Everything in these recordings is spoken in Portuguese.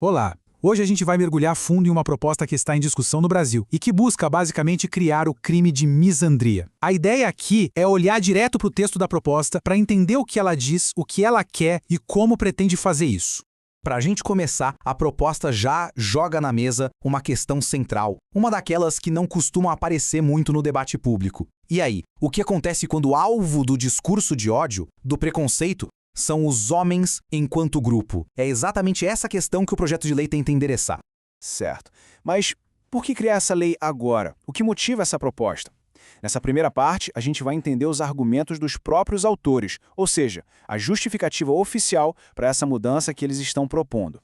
Olá! Hoje a gente vai mergulhar fundo em uma proposta que está em discussão no Brasil e que busca basicamente criar o crime de misandria. A ideia aqui é olhar direto para o texto da proposta para entender o que ela diz, o que ela quer e como pretende fazer isso. Para a gente começar, a proposta já joga na mesa uma questão central, uma daquelas que não costumam aparecer muito no debate público. E aí, o que acontece quando o alvo do discurso de ódio, do preconceito, são os homens enquanto grupo? É exatamente essa questão que o projeto de lei tenta endereçar. Certo. Mas por que criar essa lei agora? O que motiva essa proposta? Nessa primeira parte, a gente vai entender os argumentos dos próprios autores, ou seja, a justificativa oficial para essa mudança que eles estão propondo.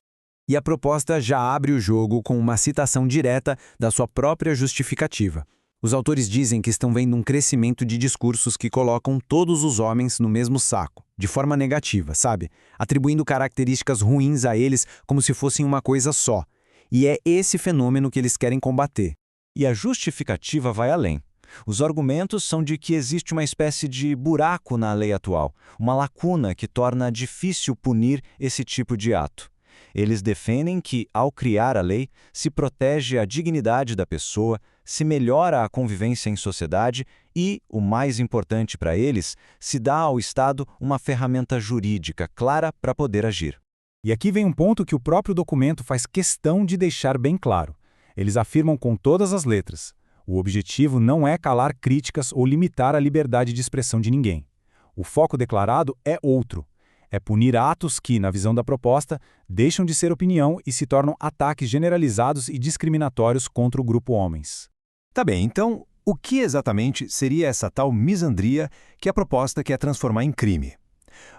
E a proposta já abre o jogo com uma citação direta da sua própria justificativa. Os autores dizem que estão vendo um crescimento de discursos que colocam todos os homens no mesmo saco, de forma negativa, sabe? Atribuindo características ruins a eles como se fossem uma coisa só. E é esse fenômeno que eles querem combater. E a justificativa vai além. Os argumentos são de que existe uma espécie de buraco na lei atual, uma lacuna que torna difícil punir esse tipo de ato. Eles defendem que, ao criar a lei, se protege a dignidade da pessoa, se melhora a convivência em sociedade e, o mais importante para eles, se dá ao Estado uma ferramenta jurídica clara para poder agir. E aqui vem um ponto que o próprio documento faz questão de deixar bem claro. Eles afirmam com todas as letras: o objetivo não é calar críticas ou limitar a liberdade de expressão de ninguém. O foco declarado é outro. É punir atos que, na visão da proposta, deixam de ser opinião e se tornam ataques generalizados e discriminatórios contra o grupo homens. Tá bem, então, o que exatamente seria essa tal misandria que a proposta quer transformar em crime?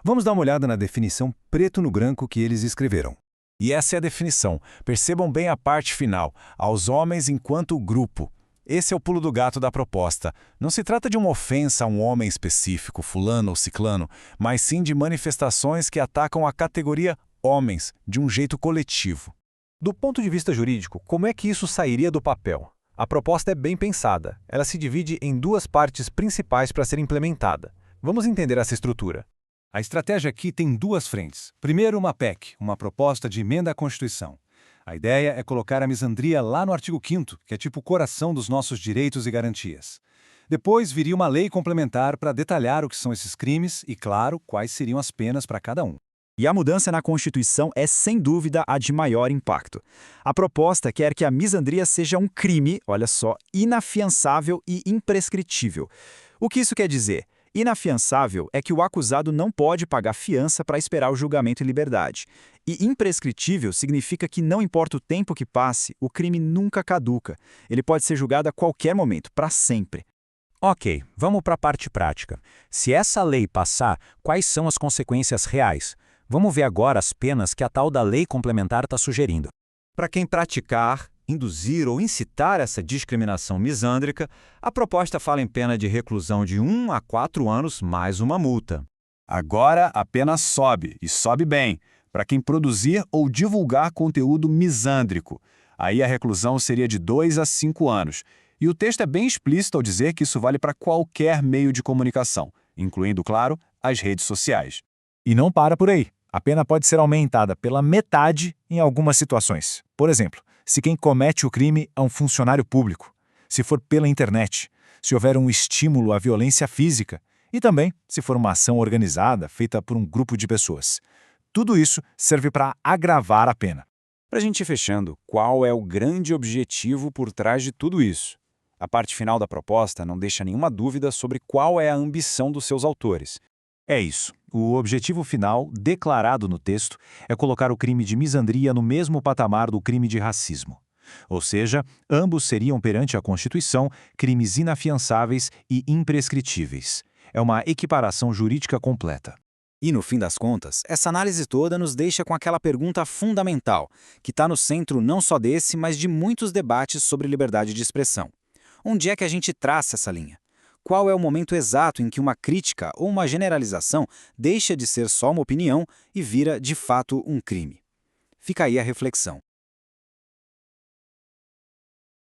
Vamos dar uma olhada na definição preto no branco que eles escreveram. E essa é a definição. Percebam bem a parte final, aos homens enquanto grupo. Esse é o pulo do gato da proposta. Não se trata de uma ofensa a um homem específico, fulano ou ciclano, mas sim de manifestações que atacam a categoria homens, de um jeito coletivo. Do ponto de vista jurídico, como é que isso sairia do papel? A proposta é bem pensada. Ela se divide em duas partes principais para ser implementada. Vamos entender essa estrutura. A estratégia aqui tem duas frentes. Primeiro, uma PEC, uma proposta de emenda à Constituição. A ideia é colocar a misandria lá no artigo 5º, que é tipo o coração dos nossos direitos e garantias. Depois viria uma lei complementar para detalhar o que são esses crimes e, claro, quais seriam as penas para cada um. E a mudança na Constituição é, sem dúvida, a de maior impacto. A proposta quer que a misandria seja um crime, olha só, inafiançável e imprescritível. O que isso quer dizer? Inafiançável é que o acusado não pode pagar fiança para esperar o julgamento em liberdade. E imprescritível significa que não importa o tempo que passe, o crime nunca caduca. Ele pode ser julgado a qualquer momento, para sempre. Ok, vamos para a parte prática. Se essa lei passar, quais são as consequências reais? Vamos ver agora as penas que a tal da lei complementar está sugerindo. Para quem praticar, induzir ou incitar essa discriminação misândrica, a proposta fala em pena de reclusão de 1 a 4 anos mais uma multa. Agora a pena sobe, e sobe bem, para quem produzir ou divulgar conteúdo misândrico. Aí a reclusão seria de 2 a 5 anos. E o texto é bem explícito ao dizer que isso vale para qualquer meio de comunicação, incluindo, claro, as redes sociais. E não para por aí. A pena pode ser aumentada pela metade em algumas situações. Por exemplo, se quem comete o crime é um funcionário público, se for pela internet, se houver um estímulo à violência física e também se for uma ação organizada feita por um grupo de pessoas. Tudo isso serve para agravar a pena. Para a gente ir fechando, qual é o grande objetivo por trás de tudo isso? A parte final da proposta não deixa nenhuma dúvida sobre qual é a ambição dos seus autores. É isso. O objetivo final, declarado no texto, é colocar o crime de misandria no mesmo patamar do crime de racismo. Ou seja, ambos seriam perante a Constituição crimes inafiançáveis e imprescritíveis. É uma equiparação jurídica completa. E, no fim das contas, essa análise toda nos deixa com aquela pergunta fundamental, que está no centro não só desse, mas de muitos debates sobre liberdade de expressão. Onde é que a gente traça essa linha? Qual é o momento exato em que uma crítica ou uma generalização deixa de ser só uma opinião e vira, de fato, um crime? Fica aí a reflexão.